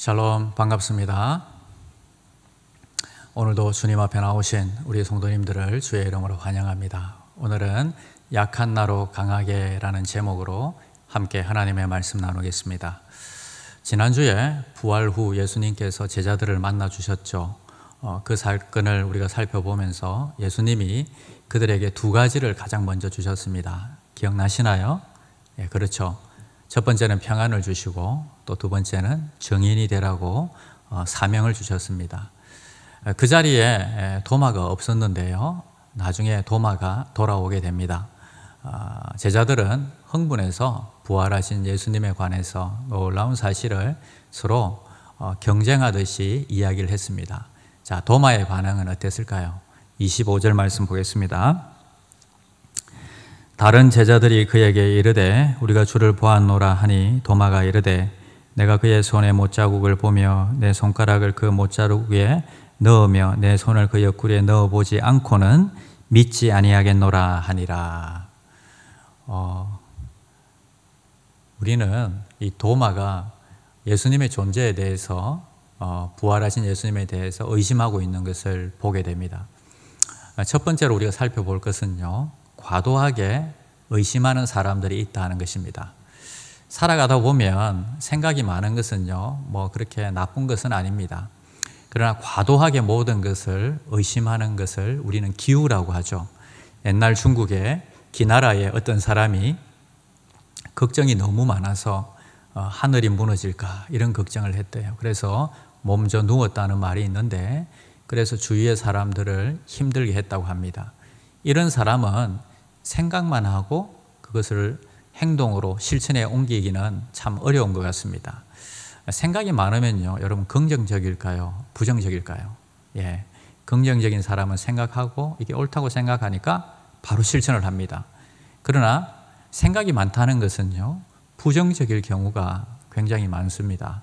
샬롬, 반갑습니다. 오늘도 주님 앞에 나오신 우리 성도님들을 주의 이름으로 환영합니다. 오늘은 약한 나로 강하게 라는 제목으로 함께 하나님의 말씀 나누겠습니다. 지난주에 부활 후 예수님께서 제자들을 만나 주셨죠. 그 사건을 우리가 살펴보면서 예수님이 그들에게 두 가지를 가장 먼저 주셨습니다. 기억나시나요? 예, 그렇죠. 첫 번째는 평안을 주시고 또 두 번째는 증인이 되라고 사명을 주셨습니다. 그 자리에 도마가 없었는데요. 나중에 도마가 돌아오게 됩니다. 제자들은 흥분해서 부활하신 예수님에 관해서 놀라운 사실을 서로 경쟁하듯이 이야기를 했습니다. 자, 도마의 반응은 어땠을까요? 25절 말씀 보겠습니다. 다른 제자들이 그에게 이르되 우리가 주를 보았노라 하니 도마가 이르되 내가 그의 손에 못자국을 보며 내 손가락을 그 못자국에 넣으며 내 손을 그 옆구리에 넣어보지 않고는 믿지 아니하겠노라 하니라. 우리는 이 도마가 예수님의 존재에 대해서 부활하신 예수님에 대해서 의심하고 있는 것을 보게 됩니다. 첫 번째로 우리가 살펴볼 것은요, 과도하게 의심하는 사람들이 있다는 것입니다. 살아가다 보면 생각이 많은 것은요, 그렇게 나쁜 것은 아닙니다. 그러나 과도하게 모든 것을 의심하는 것을 우리는 기우라고 하죠. 옛날 중국의 기나라의 어떤 사람이 걱정이 너무 많아서 하늘이 무너질까 이런 걱정을 했대요. 그래서 몸져 누웠다는 말이 있는데, 그래서 주위의 사람들을 힘들게 했다고 합니다. 이런 사람은 생각만 하고 그것을 행동으로 실천에 옮기기는 참 어려운 것 같습니다. 생각이 많으면요, 여러분 긍정적일까요? 부정적일까요? 예, 긍정적인 사람은 생각하고 이게 옳다고 생각하니까 바로 실천을 합니다. 그러나 생각이 많다는 것은요, 부정적일 경우가 굉장히 많습니다.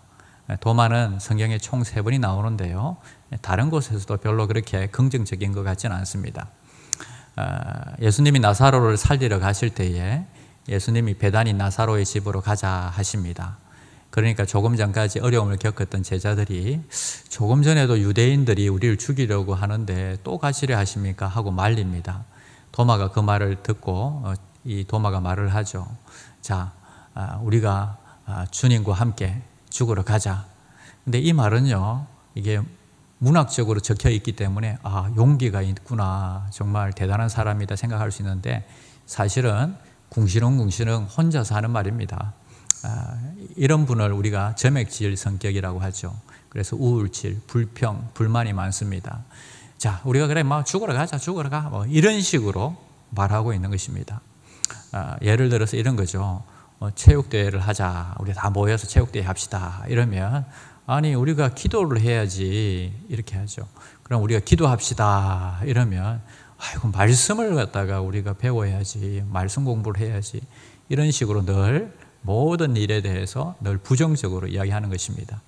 도마는 성경에 총 3번이 나오는데요, 다른 곳에서도 별로 그렇게 긍정적인 것 같지는 않습니다. 예수님이 나사로를 살리러 가실 때에 예수님이 베다니 나사로의 집으로 가자 하십니다. 그러니까 조금 전까지 어려움을 겪었던 제자들이 조금 전에도 유대인들이 우리를 죽이려고 하는데 또 가시려 하십니까? 하고 말립니다. 도마가 그 말을 듣고 이 도마가 말을 하죠. 자, 우리가 주님과 함께 죽으러 가자. 근데 이 말은요, 이게 문학적으로 적혀 있기 때문에 용기가 있구나, 정말 대단한 사람이다 생각할 수 있는데, 사실은 궁시렁궁시렁 혼자서 하는 말입니다. 이런 분을 우리가 점액질 성격이라고 하죠. 그래서 우울질, 불평, 불만이 많습니다. 자, 우리가 그래 죽으러 가자, 죽으러 가, 이런 식으로 말하고 있는 것입니다. 예를 들어서 이런 거죠. 체육대회를 하자, 우리 다 모여서 체육대회 합시다 이러면, 아니 우리가 기도를 해야지 이렇게 하죠. 그럼 우리가 기도합시다 이러면, 아이고 말씀을 갖다가 우리가 배워야지, 말씀 공부를 해야지, 이런 식으로 늘 모든 일에 대해서 늘 부정적으로 이야기하는 것입니다.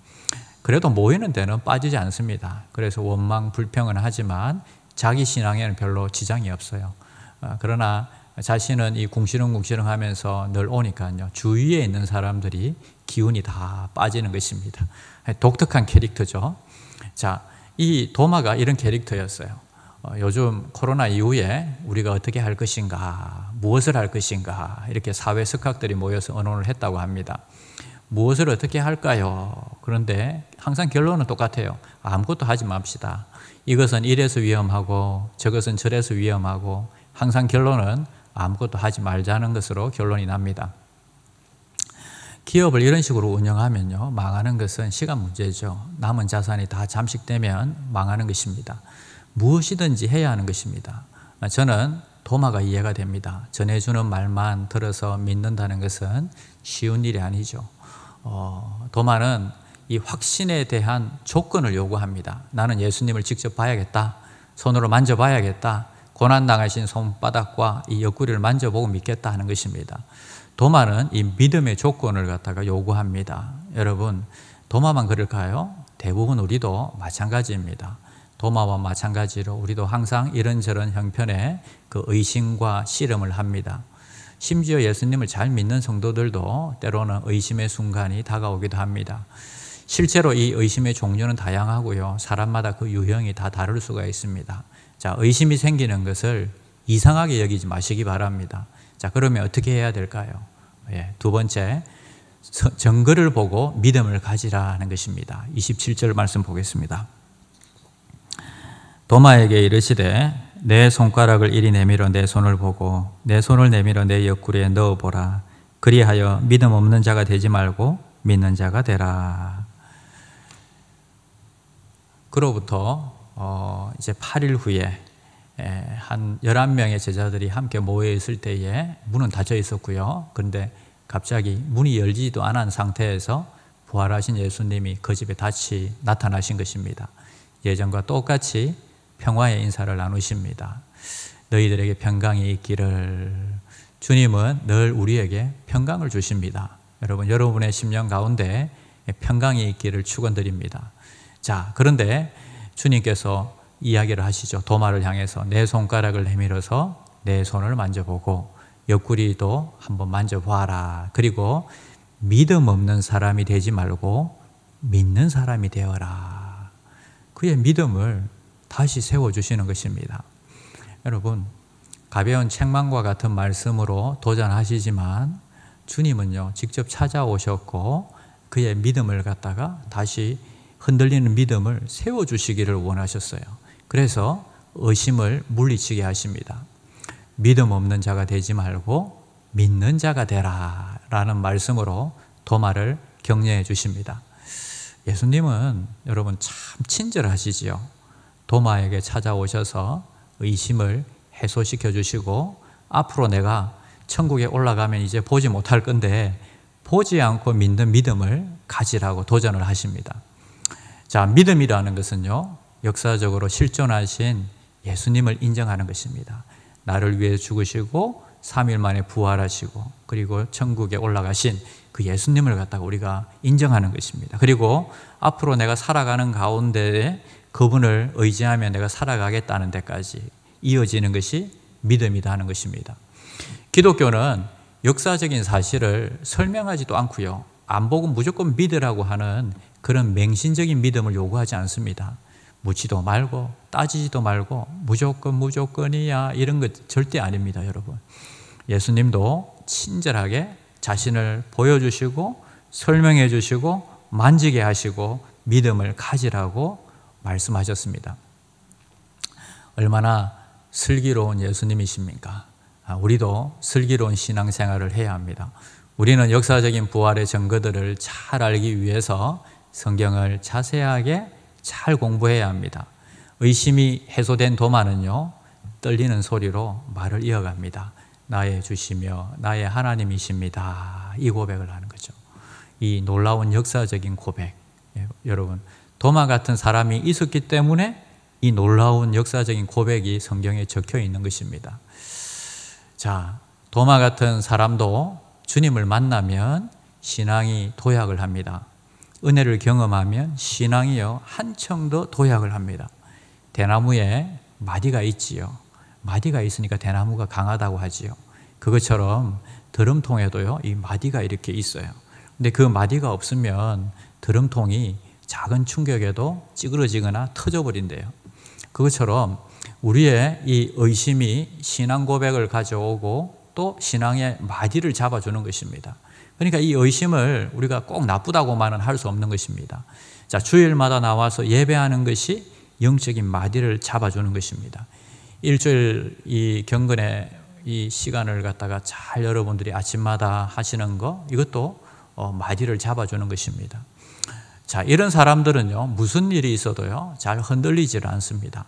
그래도 모이는 데는 빠지지 않습니다. 그래서 원망 불평은 하지만 자기 신앙에는 별로 지장이 없어요. 그러나 자신은 이 궁시렁궁시렁 하면서 늘 오니까요, 주위에 있는 사람들이 기운이 다 빠지는 것입니다. 독특한 캐릭터죠. 자, 이 도마가 이런 캐릭터였어요. 요즘 코로나 이후에 우리가 어떻게 할 것인가, 무엇을 할 것인가, 이렇게 사회 석학들이 모여서 의논을 했다고 합니다. 무엇을 어떻게 할까요? 그런데 항상 결론은 똑같아요. 아무것도 하지 맙시다. 이것은 이래서 위험하고 저것은 저래서 위험하고, 항상 결론은 아무것도 하지 말자는 것으로 결론이 납니다. 기업을 이런 식으로 운영하면요, 망하는 것은 시간 문제죠. 남은 자산이 다 잠식되면 망하는 것입니다. 무엇이든지 해야 하는 것입니다. 저는 도마가 이해가 됩니다. 전해주는 말만 들어서 믿는다는 것은 쉬운 일이 아니죠. 도마는 이 확신에 대한 조건을 요구합니다. 나는 예수님을 직접 봐야겠다, 손으로 만져봐야겠다, 고난당하신 손바닥과 이 옆구리를 만져보고 믿겠다 하는 것입니다. 도마는 이 믿음의 조건을 갖다가 요구합니다. 여러분, 도마만 그럴까요? 대부분 우리도 마찬가지입니다. 도마와 마찬가지로 우리도 항상 이런저런 형편의 그 의심과 씨름을 합니다. 심지어 예수님을 잘 믿는 성도들도 때로는 의심의 순간이 다가오기도 합니다. 실제로 이 의심의 종류는 다양하고요. 사람마다 그 유형이 다 다를 수가 있습니다. 자, 의심이 생기는 것을 이상하게 여기지 마시기 바랍니다. 자, 그러면 어떻게 해야 될까요? 두 번째, 증거를 보고 믿음을 가지라는 것입니다. 27절 말씀 보겠습니다. 도마에게 이르시되 내 손가락을 이리 내밀어 내 손을 보고 내 손을 내밀어 내 옆구리에 넣어보라. 그리하여 믿음 없는 자가 되지 말고 믿는 자가 되라. 그로부터 이제 8일 후에 한 11명의 제자들이 함께 모여 있을 때에 문은 닫혀 있었고요. 그런데 갑자기 문이 열리지도 않은 상태에서 부활하신 예수님이 그 집에 다시 나타나신 것입니다. 예전과 똑같이 평화의 인사를 나누십니다. 너희들에게 평강이 있기를. 주님은 늘 우리에게 평강을 주십니다. 여러분, 여러분의 심령 가운데 평강이 있기를 축원드립니다. 자, 그런데 주님께서 이야기를 하시죠. 도마를 향해서 내 손가락을 내밀어서 내 손을 만져보고 옆구리도 한번 만져봐라. 그리고 믿음 없는 사람이 되지 말고 믿는 사람이 되어라. 그의 믿음을 다시 세워주시는 것입니다. 여러분, 가벼운 책망과 같은 말씀으로 도전하시지만 주님은요, 직접 찾아오셨고 그의 믿음을 갖다가 다시 흔들리는 믿음을 세워주시기를 원하셨어요. 그래서 의심을 물리치게 하십니다. 믿음 없는 자가 되지 말고 믿는 자가 되라 라는 말씀으로 도마를 격려해 주십니다. 예수님은 여러분 참 친절하시지요. 도마에게 찾아오셔서 의심을 해소시켜 주시고 앞으로 내가 천국에 올라가면 이제 보지 못할 건데 보지 않고 믿는 믿음을 가지라고 도전을 하십니다. 자, 믿음이라는 것은요, 역사적으로 실존하신 예수님을 인정하는 것입니다. 나를 위해 죽으시고 3일 만에 부활하시고 그리고 천국에 올라가신 그 예수님을 갖다가 우리가 인정하는 것입니다. 그리고 앞으로 내가 살아가는 가운데에 그분을 의지하며 내가 살아가겠다는 데까지 이어지는 것이 믿음이다 하는 것입니다. 기독교는 역사적인 사실을 설명하지도 않고요, 안 보고 무조건 믿으라고 하는 그런 맹신적인 믿음을 요구하지 않습니다. 묻지도 말고 따지지도 말고 무조건이야 이런 것 절대 아닙니다. 여러분, 예수님도 친절하게 자신을 보여주시고 설명해 주시고 만지게 하시고 믿음을 가지라고 말씀하셨습니다. 얼마나 슬기로운 예수님이십니까? 우리도 슬기로운 신앙생활을 해야 합니다. 우리는 역사적인 부활의 증거들을 잘 알기 위해서 성경을 자세하게 잘 공부해야 합니다. 의심이 해소된 도마는요, 떨리는 소리로 말을 이어갑니다. 나의 주시며 나의 하나님이십니다. 이 고백을 하는 거죠. 이 놀라운 역사적인 고백. 여러분, 도마 같은 사람이 있었기 때문에 이 놀라운 역사적인 고백이 성경에 적혀 있는 것입니다. 자, 도마 같은 사람도 주님을 만나면 신앙이 도약을 합니다. 은혜를 경험하면 신앙이요, 한층 더 도약을 합니다. 대나무에 마디가 있지요. 마디가 있으니까 대나무가 강하다고 하지요. 그것처럼 드럼통에도요, 이 마디가 이렇게 있어요. 근데 그 마디가 없으면 드럼통이 작은 충격에도 찌그러지거나 터져버린대요. 그것처럼 우리의 이 의심이 신앙 고백을 가져오고 또 신앙의 마디를 잡아주는 것입니다. 그러니까 이 의심을 우리가 꼭 나쁘다고만은 할 수 없는 것입니다. 자, 주일마다 나와서 예배하는 것이 영적인 마디를 잡아주는 것입니다. 일주일 이 경건의 이 시간을 갖다가 잘 여러분들이 아침마다 하시는 거, 이것도 마디를 잡아주는 것입니다. 자, 이런 사람들은요, 무슨 일이 있어도요, 잘 흔들리질 않습니다.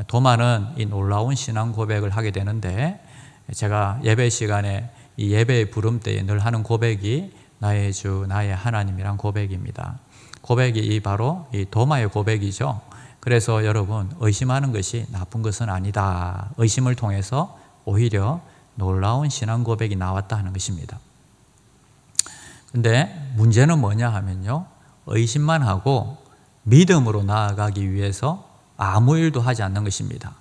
도마는 이 놀라운 신앙 고백을 하게 되는데, 제가 예배 시간에 이 예배의 부름 때에 늘 하는 고백이 나의 주, 나의 하나님이란 고백입니다. 고백이 바로 이 도마의 고백이죠. 그래서 여러분, 의심하는 것이 나쁜 것은 아니다. 의심을 통해서 오히려 놀라운 신앙 고백이 나왔다 하는 것입니다. 근데 문제는 뭐냐 하면요, 의심만 하고 믿음으로 나아가기 위해서 아무 일도 하지 않는 것입니다.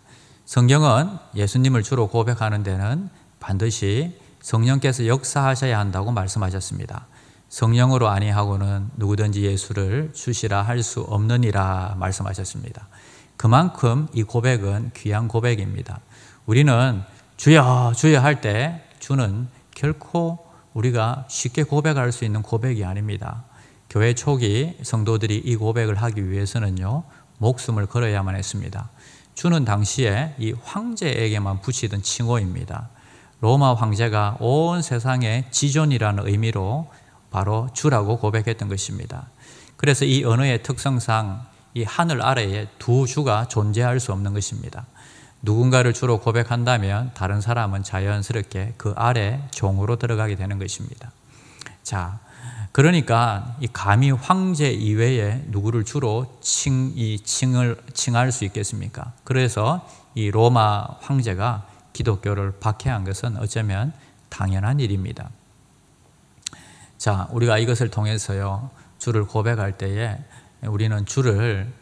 성경은 예수님을 주로 고백하는 데는 반드시 성령께서 역사하셔야 한다고 말씀하셨습니다. 성령으로 아니하고는 누구든지 예수를 주시라 할 수 없느니라 말씀하셨습니다. 그만큼 이 고백은 귀한 고백입니다. 우리는 주여 주여 할 때 주는 결코 우리가 쉽게 고백할 수 있는 고백이 아닙니다. 교회 초기 성도들이 이 고백을 하기 위해서는요, 목숨을 걸어야만 했습니다. 주는 당시에 이 황제에게만 붙이던 칭호입니다. 로마 황제가 온 세상의 지존이라는 의미로 바로 주라고 고백했던 것입니다. 그래서 이 언어의 특성상 이 하늘 아래에 두 주가 존재할 수 없는 것입니다. 누군가를 주로 고백한다면 다른 사람은 자연스럽게 그 아래 종으로 들어가게 되는 것입니다. 자, 그러니까 이 감히 황제 이외에 누구를 주로 칭할 수 있겠습니까? 그래서 이 로마 황제가 기독교를 박해한 것은 어쩌면 당연한 일입니다. 자, 우리가 이것을 통해서요, 주를 고백할 때에 우리는 주를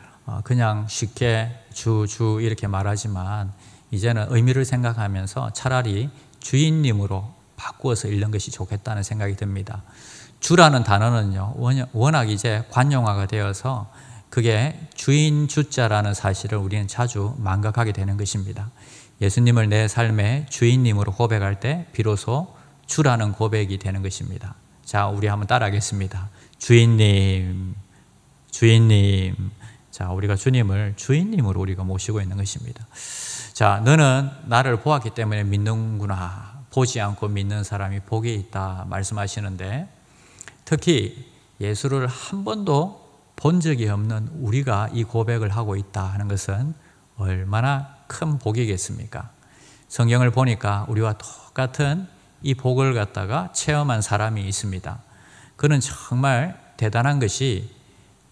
그냥 쉽게 주 이렇게 말하지만 이제는 의미를 생각하면서 차라리 주인님으로 바꾸어서 읽는 것이 좋겠다는 생각이 듭니다. 주라는 단어는요, 워낙 이제 관용화가 되어서 그게 주인 주자라는 사실을 우리는 자주 망각하게 되는 것입니다. 예수님을 내 삶의 주인님으로 고백할 때 비로소 주라는 고백이 되는 것입니다. 자, 우리 한번 따라하겠습니다. 주인님, 주인님. 자, 우리가 주님을 주인님으로 우리가 모시고 있는 것입니다. 자, 너는 나를 보았기 때문에 믿는구나. 보지 않고 믿는 사람이 복이 있다 말씀하시는데, 특히 예수를 한 번도 본 적이 없는 우리가 이 고백을 하고 있다 하는 것은 얼마나 큰 복이겠습니까? 성경을 보니까 우리와 똑같은 이 복을 갖다가 체험한 사람이 있습니다. 그는 정말 대단한 것이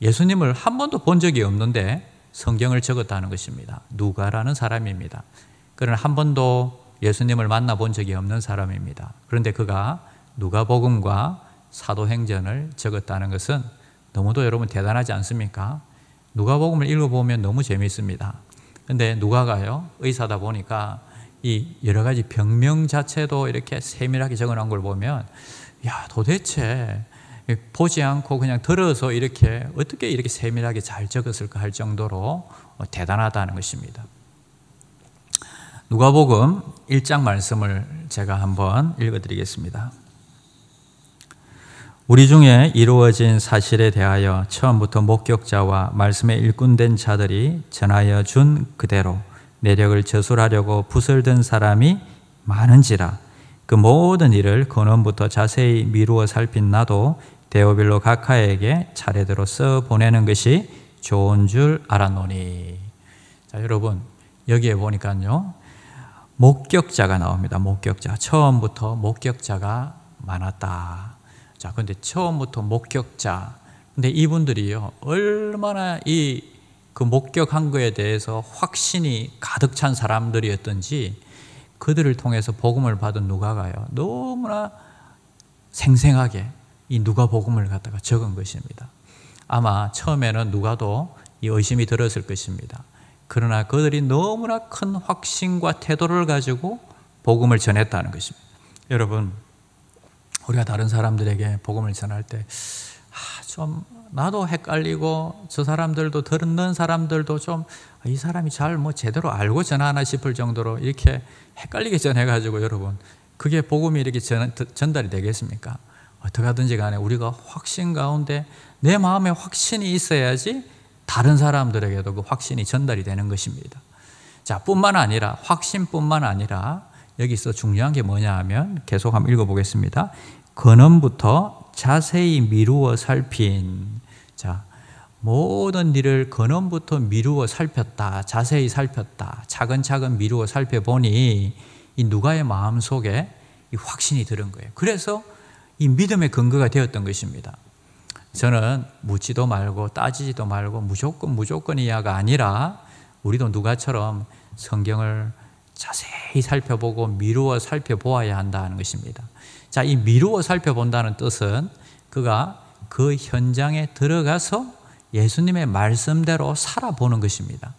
예수님을 한 번도 본 적이 없는데 성경을 적었다는 것입니다. 누가라는 사람입니다. 그는 한 번도 예수님을 만나본 적이 없는 사람입니다. 그런데 그가 누가복음과 사도행전을 적었다는 것은 너무도 여러분 대단하지 않습니까? 누가복음을 읽어보면 너무 재미있습니다. 그런데 누가가요, 의사다 보니까 이 여러 가지 병명 자체도 이렇게 세밀하게 적어놓은 걸 보면, 야, 도대체 보지 않고 그냥 들어서 이렇게 어떻게 이렇게 세밀하게 잘 적었을까 할 정도로 대단하다는 것입니다. 누가복음 1장 말씀을 제가 한번 읽어드리겠습니다. 우리 중에 이루어진 사실에 대하여 처음부터 목격자와 말씀에 일꾼된 자들이 전하여 준 그대로 내력을 저술하려고 붓을 든 사람이 많은지라. 그 모든 일을 근원부터 자세히 미루어 살핀 나도 데오빌로 각하에게 차례대로 써 보내는 것이 좋은 줄 알았노니. 자, 여러분, 여기에 보니까요, 목격자가 나옵니다. 목격자. 처음부터 목격자가 많았다. 자, 근데 처음부터 목격자. 근데 이분들이요, 얼마나 그 목격한 거에 대해서 확신이 가득 찬 사람들이었던지 그들을 통해서 복음을 받은 누가가요, 너무나 생생하게 이 누가복음을 갖다가 적은 것입니다. 아마 처음에는 누가도 이 의심이 들었을 것입니다. 그러나 그들이 너무나 큰 확신과 태도를 가지고 복음을 전했다는 것입니다. 여러분, 우리가 다른 사람들에게 복음을 전할 때 좀 나도 헷갈리고 저 사람들도 듣는 사람들도 좀 이 사람이 잘 제대로 알고 전하나 싶을 정도로 이렇게 헷갈리게 전해가지고, 여러분, 그게 복음이 이렇게 전달이 되겠습니까? 어떻게 하든지 간에 우리가 확신 가운데 내 마음에 확신이 있어야지 다른 사람들에게도 그 확신이 전달이 되는 것입니다. 자, 확신뿐만 아니라 여기서 중요한 게 뭐냐 하면, 계속 한번 읽어보겠습니다. 근원부터 자세히 미루어 살핀. 자, 모든 일을 근원부터 미루어 살폈다. 자세히 살폈다. 차근차근 미루어 살펴보니 이 누가의 마음속에 이 확신이 들은 거예요. 그래서 이 믿음의 근거가 되었던 것입니다. 저는 묻지도 말고 따지지도 말고 무조건이야가 아니라 우리도 누가처럼 성경을 자세히 살펴보고 미루어 살펴보아야 한다는 것입니다. 자, 이 미루어 살펴본다는 뜻은 그가 그 현장에 들어가서 예수님의 말씀대로 살아보는 것입니다.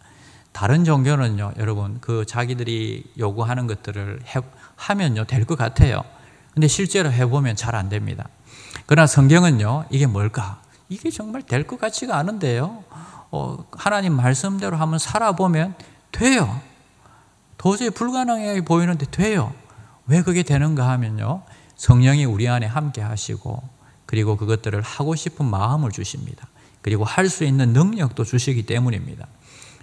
다른 종교는요, 여러분, 그 자기들이 요구하는 것들을 하면요 될 것 같아요. 근데 실제로 해보면 잘 안 됩니다. 그러나 성경은요, 이게 뭘까? 이게 정말 될 것 같지가 않은데요. 하나님 말씀대로 한번 살아보면 돼요. 도저히 불가능해 보이는데 돼요. 왜 그게 되는가 하면요, 성령이 우리 안에 함께 하시고, 그리고 그것들을 하고 싶은 마음을 주십니다. 그리고 할 수 있는 능력도 주시기 때문입니다.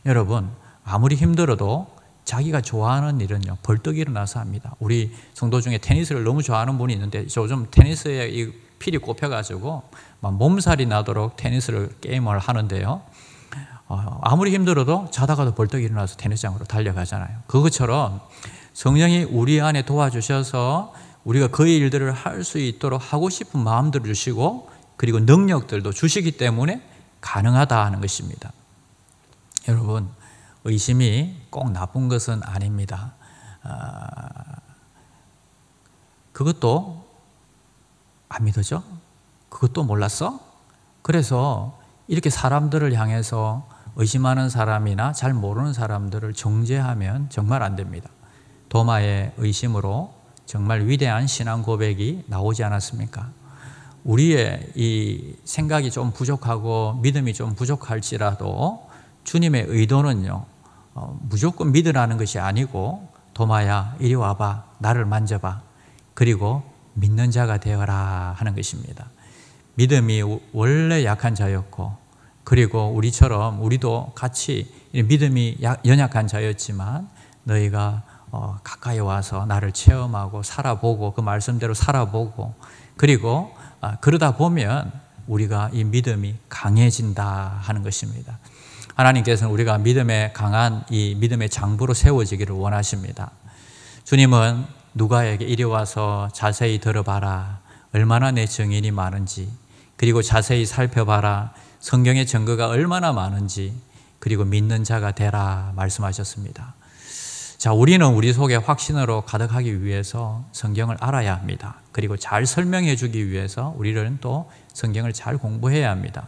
여러분, 아무리 힘들어도 자기가 좋아하는 일은요, 벌떡 일어나서 합니다. 우리 성도 중에 테니스를 너무 좋아하는 분이 있는데, 요즘 테니스에 이 필이 꼽혀가지고 막 몸살이 나도록 테니스를 게임을 하는데요, 아무리 힘들어도 자다가도 벌떡 일어나서 테니스장으로 달려가잖아요. 그것처럼 성령이 우리 안에 도와주셔서 우리가 그 일들을 할 수 있도록 하고 싶은 마음들을 주시고, 그리고 능력들도 주시기 때문에 가능하다 하는 것입니다. 여러분, 의심이 꼭 나쁜 것은 아닙니다. 그것도 안 믿어져? 그것도 몰랐어? 그래서 이렇게 사람들을 향해서 의심하는 사람이나 잘 모르는 사람들을 정죄하면 정말 안 됩니다. 도마의 의심으로 정말 위대한 신앙 고백이 나오지 않았습니까? 우리의 이 생각이 좀 부족하고 믿음이 좀 부족할지라도 주님의 의도는요, 무조건 믿으라는 것이 아니고, 도마야 이리 와봐, 나를 만져봐, 그리고 믿는 자가 되어라 하는 것입니다. 믿음이 원래 약한 자였고, 그리고 우리도 같이 믿음이 연약한 자였지만 너희가 가까이 와서 나를 체험하고 살아보고 그 말씀대로 살아보고, 그리고 그러다 보면 우리가 이 믿음이 강해진다 하는 것입니다. 하나님께서는 우리가 믿음에 강한 이 믿음의 장부로 세워지기를 원하십니다. 주님은 누가에게 이리 와서 자세히 들어봐라, 얼마나 내 증인이 많은지, 그리고 자세히 살펴봐라, 성경의 증거가 얼마나 많은지, 그리고 믿는 자가 되라 말씀하셨습니다. 자, 우리는 우리 속에 확신으로 가득하기 위해서 성경을 알아야 합니다. 그리고 잘 설명해 주기 위해서 우리는 또 성경을 잘 공부해야 합니다.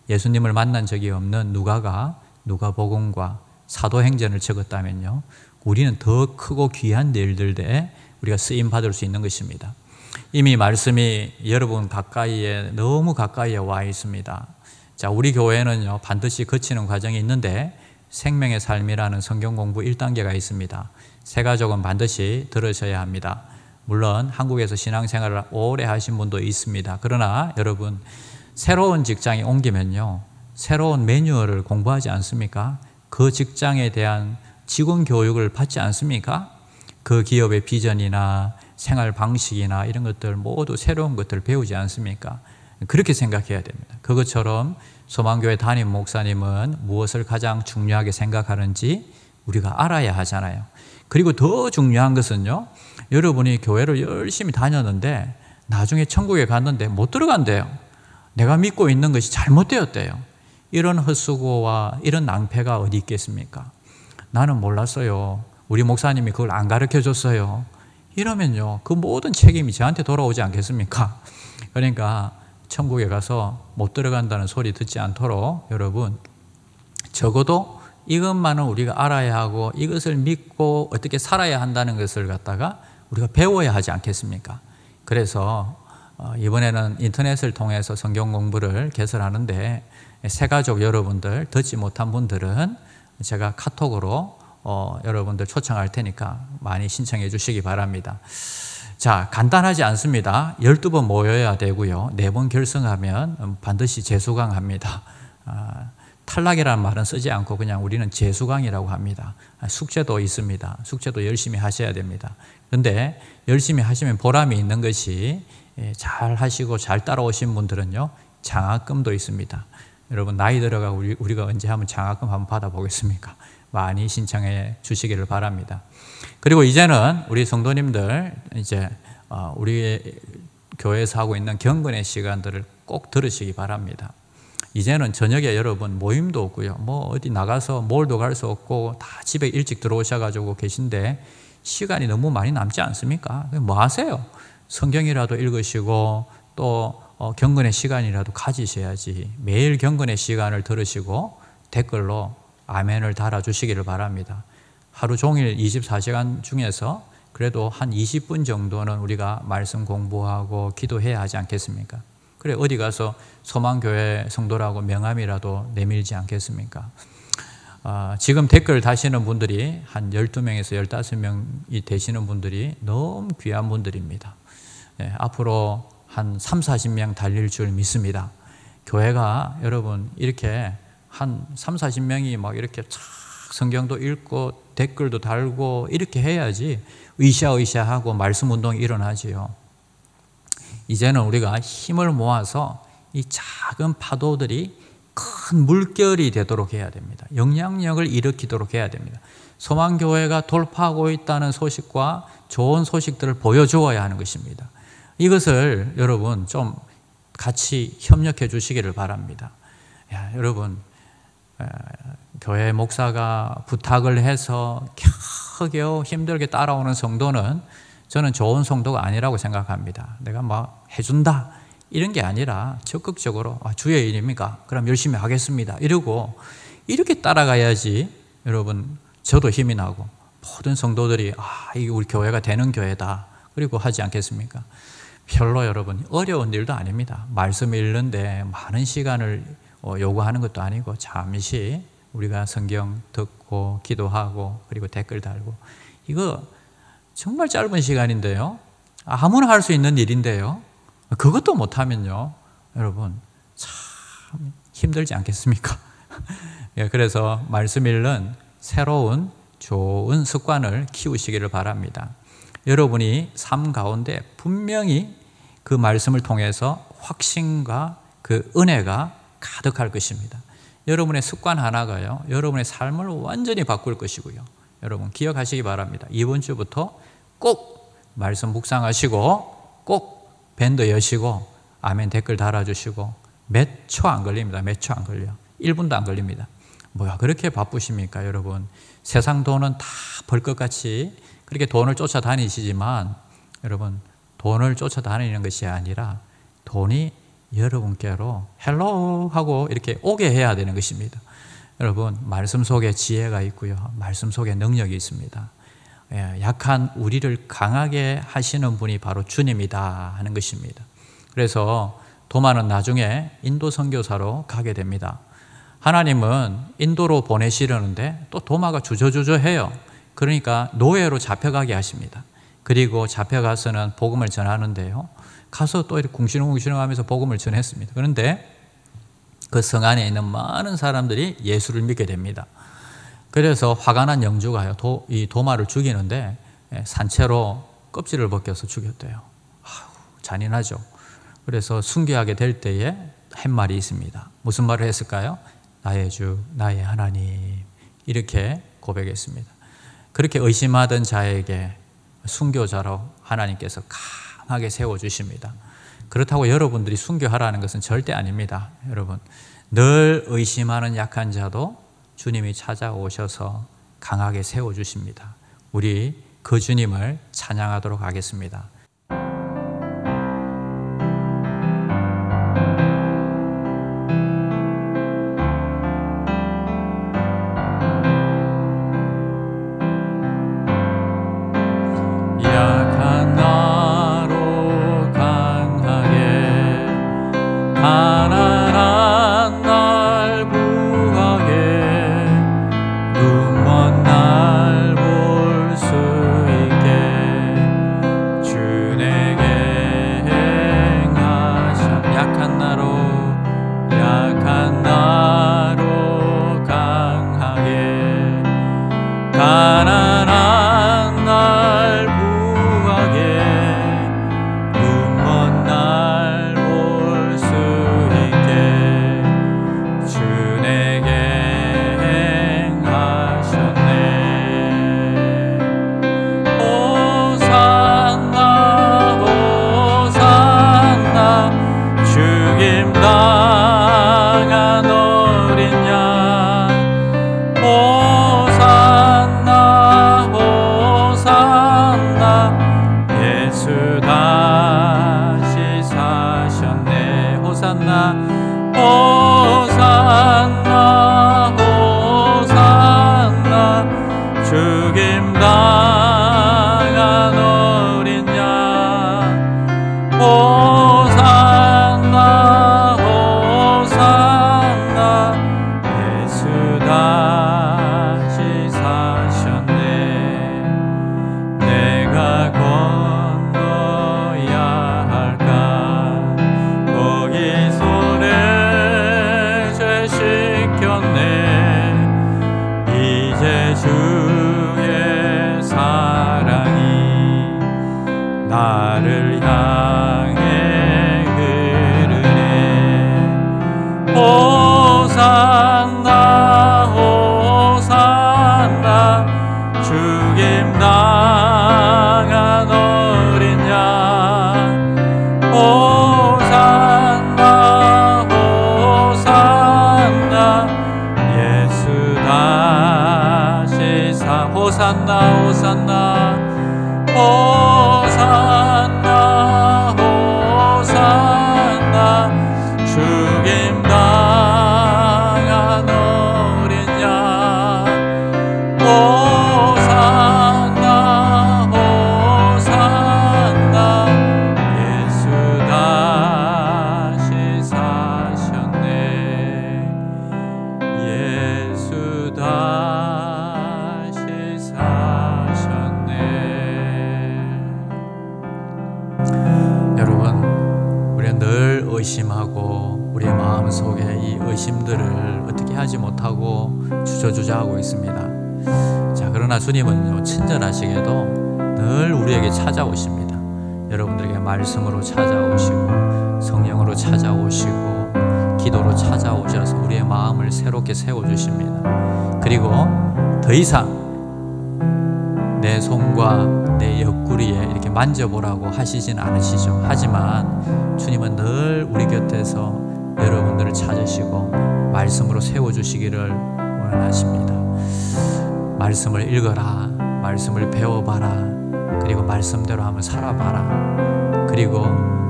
예수님을 만난 적이 없는 누가가 누가복음과 사도행전을 적었다면요, 우리는 더 크고 귀한 일들에 우리가 쓰임 받을 수 있는 것입니다. 이미 말씀이 여러분 가까이에, 너무 가까이에 와 있습니다. 자, 우리 교회는요, 반드시 거치는 과정이 있는데 생명의 삶이라는 성경 공부 1단계가 있습니다. 새가족은 반드시 들으셔야 합니다. 물론 한국에서 신앙생활을 오래 하신 분도 있습니다. 그러나 여러분, 새로운 직장에 옮기면요, 새로운 매뉴얼을 공부하지 않습니까? 그 직장에 대한 직원 교육을 받지 않습니까? 그 기업의 비전이나 생활 방식이나 이런 것들 모두 새로운 것들을 배우지 않습니까? 그렇게 생각해야 됩니다. 그것처럼 소망교회 담임 목사님은 무엇을 가장 중요하게 생각하는지 우리가 알아야 하잖아요. 그리고 더 중요한 것은요, 여러분이 교회를 열심히 다녔는데 나중에 천국에 갔는데 못 들어간대요. 내가 믿고 있는 것이 잘못되었대요. 이런 헛수고와 이런 낭패가 어디 있겠습니까? 나는 몰랐어요. 우리 목사님이 그걸 안 가르쳐 줬어요. 이러면요, 그 모든 책임이 저한테 돌아오지 않겠습니까? 그러니까 천국에 가서 못 들어간다는 소리 듣지 않도록 여러분, 적어도 이것만은 우리가 알아야 하고 이것을 믿고 어떻게 살아야 한다는 것을 갖다가 우리가 배워야 하지 않겠습니까? 그래서 이번에는 인터넷을 통해서 성경 공부를 개설하는데, 새가족 여러분들 듣지 못한 분들은 제가 카톡으로 여러분들 초청할 테니까 많이 신청해 주시기 바랍니다. 자, 간단하지 않습니다. 12번 모여야 되고요, 4번 결성하면 반드시 재수강합니다. 탈락이라는 말은 쓰지 않고 그냥 우리는 재수강이라고 합니다. 숙제도 있습니다. 숙제도 열심히 하셔야 됩니다. 그런데 열심히 하시면 보람이 있는 것이, 잘 하시고 잘 따라오신 분들은요, 장학금도 있습니다. 여러분, 나이 들어가고 우리가 언제 한번 장학금 한번 받아보겠습니까? 많이 신청해 주시기를 바랍니다. 그리고 이제는 우리 성도님들, 이제 우리 교회에서 하고 있는 경건의 시간들을 꼭 들으시기 바랍니다. 이제는 저녁에 여러분 모임도 없고요, 뭐 어디 나가서 몰도 갈 수 없고 다 집에 일찍 들어오셔가지고 계신데 시간이 너무 많이 남지 않습니까? 뭐 하세요? 성경이라도 읽으시고 또 경건의 시간이라도 가지셔야지. 매일 경건의 시간을 들으시고 댓글로 아멘을 달아주시기를 바랍니다. 하루 종일 24시간 중에서 그래도 한 20분 정도는 우리가 말씀 공부하고 기도해야 하지 않겠습니까? 그래 어디 가서 소망교회 성도라고 명함이라도 내밀지 않겠습니까? 지금 댓글 다시는 분들이 한 12명에서 15명이 되시는 분들이 너무 귀한 분들입니다. 앞으로 한 3, 40명 달릴 줄 믿습니다. 교회가 여러분 이렇게 한 3, 40명이 막 이렇게 착 성경도 읽고 댓글도 달고 이렇게 해야지 으쌰으쌰하고 말씀 운동이 일어나지요. 이제는 우리가 힘을 모아서 이 작은 파도들이 큰 물결이 되도록 해야 됩니다. 영향력을 일으키도록 해야 됩니다. 소망교회가 돌파하고 있다는 소식과 좋은 소식들을 보여주어야 하는 것입니다. 이것을 여러분 좀 같이 협력해 주시기를 바랍니다. 여러분 교회 목사가 부탁을 해서 겨우겨우 힘들게 따라오는 성도는 저는 좋은 성도가 아니라고 생각합니다. 내가 막 해준다 이런 게 아니라 적극적으로 주의 일입니까? 그럼 열심히 하겠습니다. 이러고 이렇게 따라가야지 여러분 저도 힘이 나고 모든 성도들이 이게 우리 교회가 되는 교회다 그리고 하지 않겠습니까? 별로 여러분 어려운 일도 아닙니다. 말씀 읽는데 많은 시간을 요구하는 것도 아니고 잠시 우리가 성경 듣고 기도하고 그리고 댓글 달고 이거 정말 짧은 시간인데요. 아무나 할 수 있는 일인데요. 그것도 못하면요. 여러분 참 힘들지 않겠습니까? 그래서 말씀 읽는 새로운 좋은 습관을 키우시기를 바랍니다. 여러분이 삶 가운데 분명히 그 말씀을 통해서 확신과 그 은혜가 가득할 것입니다. 여러분의 습관 하나가요, 여러분의 삶을 완전히 바꿀 것이고요. 여러분 기억하시기 바랍니다. 이번 주부터 꼭 말씀 묵상하시고 꼭 밴드 여시고 아멘 댓글 달아주시고 몇 초 안 걸립니다. 몇 초 안 걸려. 1분도 안 걸립니다. 뭐야 그렇게 바쁘십니까 여러분? 세상 돈은 다 벌 것 같이 그렇게 돈을 쫓아다니시지만 여러분 돈을 쫓아다니는 것이 아니라 돈이 여러분께로 헬로 하고 이렇게 오게 해야 되는 것입니다. 여러분 말씀 속에 지혜가 있고요. 말씀 속에 능력이 있습니다. 약한 우리를 강하게 하시는 분이 바로 주님이다 하는 것입니다. 그래서 도마는 나중에 인도 선교사로 가게 됩니다. 하나님은 인도로 보내시려는데 또 도마가 주저주저해요. 그러니까 노예로 잡혀가게 하십니다. 그리고 잡혀가서는 복음을 전하는데요. 가서 또 이렇게 궁시렁궁시렁 하면서 복음을 전했습니다. 그런데 그 성 안에 있는 많은 사람들이 예수를 믿게 됩니다. 그래서 화가 난 영주가요, 이 도마를 죽이는데 산채로 껍질을 벗겨서 죽였대요. 잔인하죠. 그래서 순교하게 될 때에 한 말이 있습니다. 무슨 말을 했을까요? 나의 주, 나의 하나님. 이렇게 고백했습니다. 그렇게 의심하던 자에게 순교자로 하나님께서 강하게 세워주십니다. 그렇다고 여러분들이 순교하라는 것은 절대 아닙니다. 여러분 늘 의심하는 약한 자도 주님이 찾아오셔서 강하게 세워주십니다. 우리 그 주님을 찬양하도록 하겠습니다. 약한 나로 강하게 가난한 날 구하게 눈먼 날 볼 수 있게 주 내게 행하셔. 약한 나로 강하게 가난한 날 눈먼 날 볼 수 있게 주 내게 행하셨네. 호산나 호산나 죽임 당한 어린 양 호산나 주의 사랑이 나를 향해 흐르네. 호산나 호산나 죽임 당한 어린 양. 호산나 호산나 예수 다시 사. 호산나 호산나 호산나 호산나 죽임 당한 어린 양. 호산나 호산나 예수 다시 사셨네. 예수 다시 사셨네. 여러분, 우리는 늘 의심하고 우리의 마음속에 이 의심들을 어떻게 하지 못하고 주저주저하고 있습니다. 자, 그러나 주님은요, 친절하시게도 늘 우리에게 찾아오십니다. 여러분들에게 말씀으로 찾아오시고 성령으로 찾아오시고 기도로 찾아오셔서 우리의 마음을 새롭게 세워주십니다. 그리고 더 이상 내 손과 내 옆구리에 이렇게 만져보라고 하시진 않으시죠. 하지만 주님은 늘 우리 곁에서 여러분들을 찾으시고 말씀으로 세워주시기를 원하십니다. 말씀을 읽어라, 말씀을 배워봐라, 그리고 말씀대로 한번 살아봐라, 그리고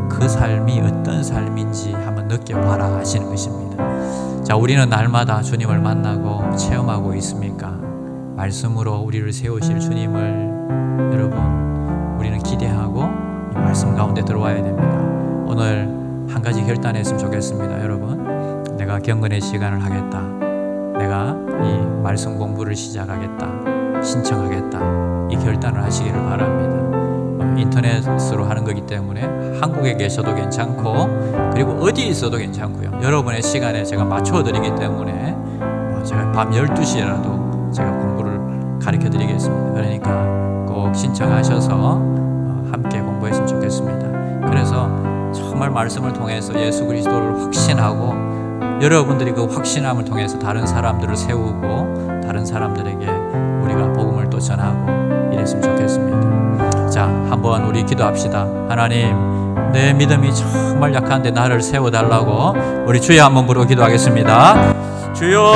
그 삶이 어떤 삶인지 한번 느껴봐라 하시는 것입니다. 자, 우리는 날마다 주님을 만나고 체험하고 있습니까? 말씀으로 우리를 세우실 주님을 여러분, 우리는 기대하고 이 말씀 가운데 들어와야 됩니다. 오늘 한 가지 결단했으면 좋겠습니다. 여러분, 내가 경건의 시간을 하겠다, 내가 이 말씀 공부를 시작하겠다, 신청하겠다, 이 결단을 하시기를 바랍니다. 인터넷으로 하는 거기 때문에 한국에 계셔도 괜찮고 그리고 어디 있어도 괜찮고요. 여러분의 시간에 제가 맞춰 드리기 때문에 제가 밤 12시에라도 제가 공부를 가르쳐 드리겠습니다. 그러니까 꼭 신청하셔서 함께 공부했으면 좋겠습니다. 그래서 정말 말씀을 통해서 예수 그리스도를 확신하고 여러분들이 그 확신함을 통해서 다른 사람들을 세우고 다른 사람들에게 우리가 복음을 또 전하고 이랬으면 좋겠습니다. 자, 한번 우리 기도합시다. 하나님, 내 믿음이 정말 약한데 나를 세워달라고 우리 주여 한번 부르고 기도하겠습니다. 주여,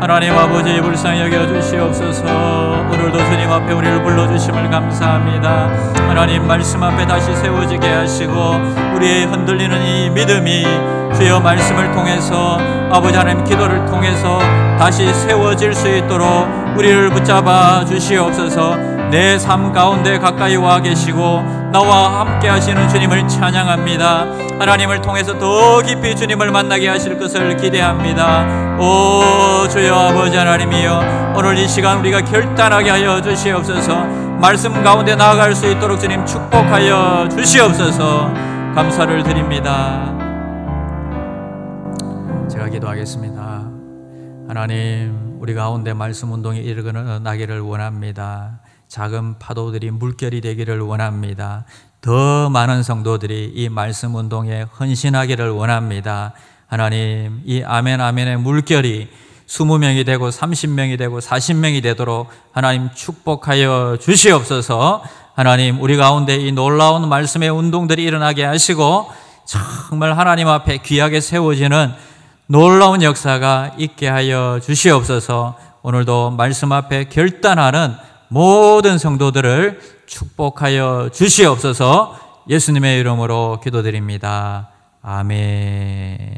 하나님 아버지 불쌍히 여겨주시옵소서. 오늘도 주님 앞에 우리를 불러주심을 감사합니다. 하나님 말씀 앞에 다시 세워지게 하시고 우리의 흔들리는 이 믿음이 주여 말씀을 통해서 아버지 하나님 기도를 통해서 다시 세워질 수 있도록 우리를 붙잡아 주시옵소서. 내 삶 가운데 가까이 와 계시고 나와 함께 하시는 주님을 찬양합니다. 하나님을 통해서 더 깊이 주님을 만나게 하실 것을 기대합니다. 오 주여 아버지 하나님이여, 오늘 이 시간 우리가 결단하게 하여 주시옵소서. 말씀 가운데 나아갈 수 있도록 주님 축복하여 주시옵소서. 감사를 드립니다. 제가 기도하겠습니다. 하나님, 우리 가운데 말씀 운동이 일어나기를 원합니다. 작은 파도들이 물결이 되기를 원합니다. 더 많은 성도들이 이 말씀 운동에 헌신하기를 원합니다. 하나님, 이 아멘 아멘의 물결이 20명이 되고 30명이 되고 40명이 되도록 하나님 축복하여 주시옵소서. 하나님, 우리 가운데 이 놀라운 말씀의 운동들이 일어나게 하시고 정말 하나님 앞에 귀하게 세워지는 놀라운 역사가 있게 하여 주시옵소서. 오늘도 말씀 앞에 결단하는 모든 성도들을 축복하여 주시옵소서. 예수님의 이름으로 기도드립니다. 아멘.